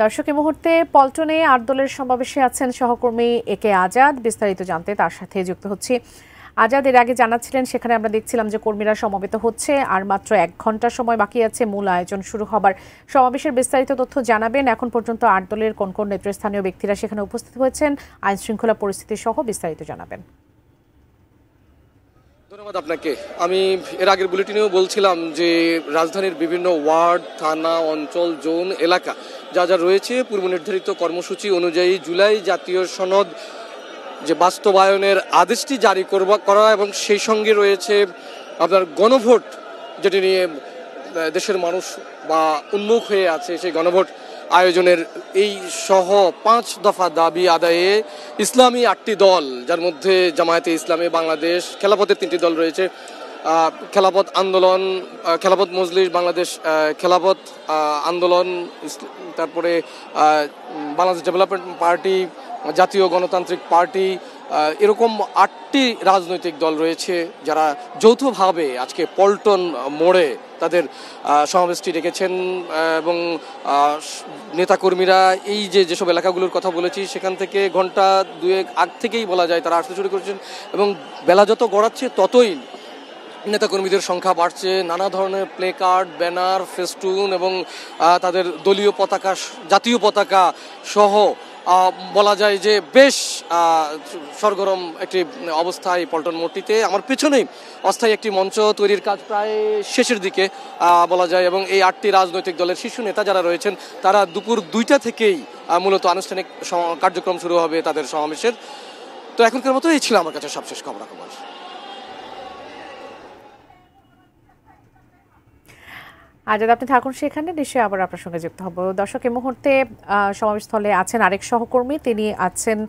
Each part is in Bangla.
দর্শক এই মুহূর্তে পল্টনে ৮ দলের সমাবেশে আছেন সহকর্মী একে আজাদ। বিস্তারিত জানতে তার সাথে যুক্ত হচ্ছি। আজাদ, এর আগে জানাচ্ছিলেন সেখানে আমরা দেখছিলাম যে কর্মীরা সমবেত হচ্ছে, আর মাত্র ১ ঘন্টা সময় বাকি আছে মূল আয়োজন শুরু হবার। সমাবেশের বিস্তারিত তথ্য জানাবেন। এখন পর্যন্ত ৮ দলের কোন কোন নেতৃস্থানীয় ব্যক্তিরা সেখানে উপস্থিত হয়েছেন, আইন শৃঙ্খলা পরিস্থিতি সহ বিস্তারিত জানাবেন। ধন্যবাদ আপনাকে। আমি এর আগের বুলেটিনেও বলছিলাম যে রাজধানীর বিভিন্ন ওয়ার্ড, থানা, অঞ্চল, জোন, এলাকা যা যা রয়েছে পূর্ব নির্ধারিত কর্মসূচি অনুযায়ী জুলাই জাতীয় সনদ যে বাস্তবায়নের আদেশটি জারি করা এবং সেই সঙ্গে রয়েছে আপনার গণভোট, যেটি নিয়ে দেশের মানুষ বা উন্মুখ হয়ে আছে, সেই গণভোট আয়োজনের এই সহ ৫ দফা দাবি আদায়ে ইসলামী ৮টি দল, যার মধ্যে জামায়াতে ইসলামী বাংলাদেশ, খেলাফতের ৩টি দল রয়েছে, খেলাফত আন্দোলন, খেলাফত মজলিস বাংলাদেশ, খেলাফত আন্দোলন, তারপরে বাংলাদেশ ডেভেলপমেন্ট পার্টি, জাতীয় গণতান্ত্রিক পার্টি, এরকম ৮টি রাজনৈতিক দল রয়েছে যারা যৌথভাবে আজকে পল্টন মোড়ে তাদের সমাবেশটি রেখেছেন। এবং নেতাকর্মীরা এই যেসব এলাকাগুলোর কথা বলেছি সেখান থেকে ঘন্টা দুয়েক আগ থেকেই বলা যায় তারা আসতে শুরু করেছেন, এবং বেলা যত গড়াচ্ছে ততই নেতাকর্মীদের সংখ্যা বাড়ছে। নানা ধরনের প্লে কার্ড, ব্যানার, ফেস্টুন এবং তাদের দলীয় পতাকা, জাতীয় পতাকা সহ বলা যায় যে বেশ সরগরম একটি অবস্থায় পল্টন মোড়টিতে। আমার পেছনেই অস্থায়ী একটি মঞ্চ তৈরির কাজ প্রায় শেষের দিকে বলা যায়, এবং এই ৮টি রাজনৈতিক দলের শীর্ষ নেতা যারা রয়েছেন তারা দুপুর ২টা থেকেই মূলত আনুষ্ঠানিক কার্যক্রম শুরু হবে তাদের সমাবেশের। তো এখনকার মতো এই ছিল আমার কাছে সবশেষ খবরাখবর। আজাদ, আপনি থাকুন সেখানে, নিশ্চয়ই আবার আপনার সঙ্গে যুক্ত হব। দর্শক এই মুহূর্তে সমাবেশস্থলে আছেন আরেক সহকর্মী, তিনি আছেন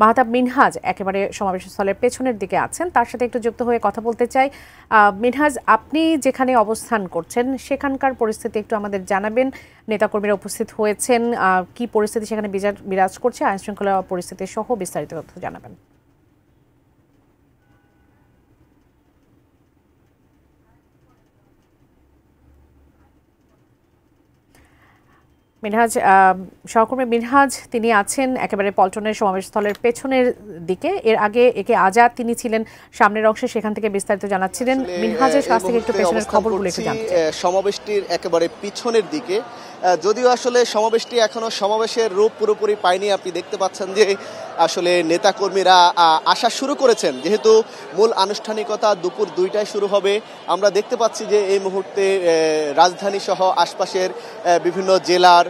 মাহতাব মিনহাজ, একেবারে সমাবেশস্থলের পেছনের দিকে আছেন। তার সাথে একটু যুক্ত হয়ে কথা বলতে চাই। মিনহাজ, আপনি যেখানে অবস্থান করছেন সেখানকার পরিস্থিতি একটু আমাদের জানাবেন। নেতাকর্মীরা উপস্থিত হয়েছেন, কি পরিস্থিতি সেখানে বিরাজ করছে, আইন শৃঙ্খলা পরিস্থিতি সহ বিস্তারিত তথ্য জানাবেন। মিনহাজ, সহকর্মী মিনহাজ তিনি আছেন একেবারে পল্টনের সমাবেশস্থলের পেছনের দিকে। এর আগে একে আজাদ তিনি ছিলেন সামনের অংশে, সেখান থেকে বিস্তারিত জানাচ্ছিলেন। মিনহাজের কাছ থেকে একটু পেছনের খবরগুলো একটু জানতে চাই। সমাবেশটির একেবারে পিছনের দিকে, যদিও আসলে সমাবেশটি এখনো সমাবেশের রূপ পুরোপুরি পায়নি। আপনি দেখতে পাচ্ছেন যে আসলে নেতাকর্মীরা আসা শুরু করেছেন, যেহেতু মূল আনুষ্ঠানিকতা দুপুর ২টায় শুরু হবে। আমরা দেখতে পাচ্ছি যে এই মুহূর্তে রাজধানী সহ আশপাশের বিভিন্ন জেলার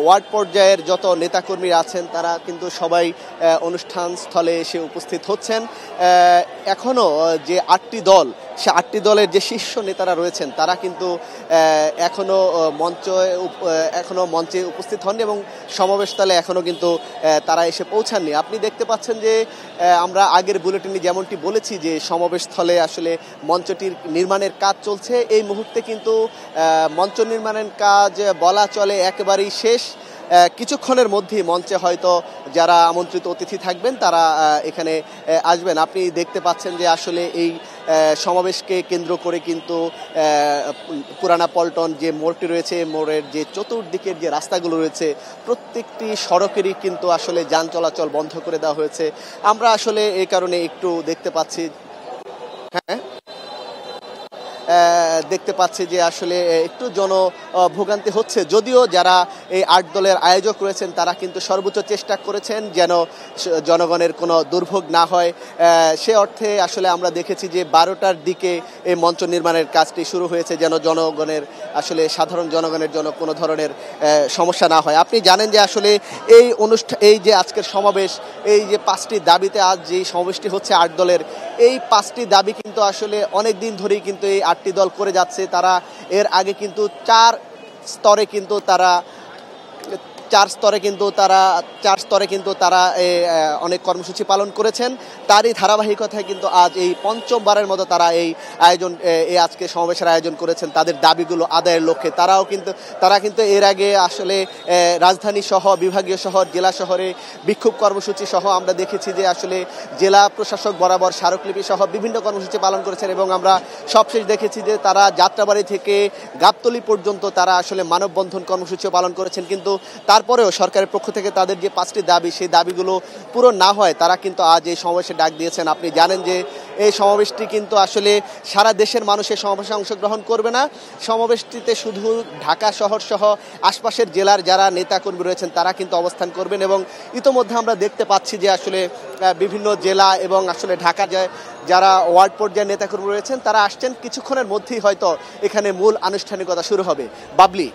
ওয়ার্ড পর্যায়ের যত নেতাকর্মীরা আছেন তারা কিন্তু সবাই অনুষ্ঠান স্থলে এসে উপস্থিত হচ্ছেন। এখনও যে ৮টি দল, সে ৮টি দলের যে শীর্ষ নেতারা রয়েছেন তারা কিন্তু এখনো মঞ্চে উপস্থিত হননি এবং সমাবেশস্থলে এখনো কিন্তু তারা এসে পৌঁছাননি। আপনি দেখতে পাচ্ছেন যে আমরা আগের বুলেটিনে যেমনটি বলেছি যে সমাবেশস্থলে আসলে মঞ্চটির নির্মাণের কাজ চলছে। এই মুহূর্তে কিন্তু মঞ্চ নির্মাণের কাজ বলা চলে একেবারেই শেষ। কিছুক্ষণের মধ্যেই মঞ্চে হয়তো যারা আমন্ত্রিত অতিথি থাকবেন তারা এখানে আসবেন। আপনি দেখতে পাচ্ছেন যে আসলে এই সমাবেশকে কেন্দ্র করে কিন্তু পুরানা পল্টন যে মোড়টি রয়েছে, মোড়ের যে চতুর্দিকের যে রাস্তাগুলো রয়েছে প্রত্যেকটি সড়কেরই কিন্তু আসলে যান চলাচল বন্ধ করে দেওয়া হয়েছে। আমরা আসলে এই কারণে একটু দেখতে পাচ্ছি যে আসলে একটু জনভোগান্তি হচ্ছে, যদিও যারা এই ৮ দলের আয়োজক রয়েছেন তারা কিন্তু সর্বোচ্চ চেষ্টা করেছেন যেন জনগণের কোনো দুর্ভোগ না হয়। সে অর্থে আসলে আমরা দেখেছি যে 12টার দিকে এই মঞ্চ নির্মাণের কাজটি শুরু হয়েছে, যেন জনগণের আসলে সাধারণ জনগণের জন্য কোনো ধরনের সমস্যা না হয়। আপনি জানেন যে আসলে এই যে আজকের সমাবেশ, এই যে 5টি দাবিতে আজ যে সমাবেশটি হচ্ছে 8 দলের, এই 5টি দাবি কিন্তু আসলে অনেক দিন ধরেই কিন্তু এই 8টি দল করে যাচ্ছে। তারা এর আগে কিন্তু 4 স্তরে কিন্তু তারা অনেক কর্মসূচি পালন করেছেন। তারই ধারাবাহিকতায় কিন্তু আজ এই পঞ্চমবারের মতো তারা আজকে সমাবেশের আয়োজন করেছেন তাদের দাবিগুলো আদায়ের লক্ষ্যে। তারা কিন্তু এর আগে আসলে রাজধানী সহ বিভাগীয় শহর, জেলা শহরে বিক্ষোভ কর্মসূচি সহ আমরা দেখেছি যে আসলে জেলা প্রশাসক বরাবর স্মারকলিপি সহ বিভিন্ন কর্মসূচি পালন করেছেন, এবং আমরা সবশেষ দেখেছি যে তারা যাত্রাবাড়ি থেকে গাবতলী পর্যন্ত তারা আসলে মানববন্ধন কর্মসূচিও পালন করেছেন। কিন্তু তার তারপরেও সরকারের পক্ষ থেকে তাদের যে 5টি দাবি, সেই দাবিগুলো পূরণ না হয় তারা কিন্তু আজ এই সমাবেশে ডাক দিয়েছেন। আপনি জানেন যে এই সমাবেশটি কিন্তু আসলে সারা দেশের মানুষ এই সমাবেশে অংশগ্রহণ করবে না। সমাবেশটিতে শুধু ঢাকা শহর সহ আশপাশের জেলার যারা নেতাকর্মী রয়েছেন তারা কিন্তু অবস্থান করবেন, এবং ইতোমধ্যে আমরা দেখতে পাচ্ছি যে আসলে বিভিন্ন জেলা এবং আসলে ঢাকা যারা ওয়ার্ড পর্যায়ের নেতাকর্মী রয়েছেন তারা আসছেন। কিছুক্ষণের মধ্যেই হয়তো এখানে মূল আনুষ্ঠানিকতা শুরু হবে। বাবলি।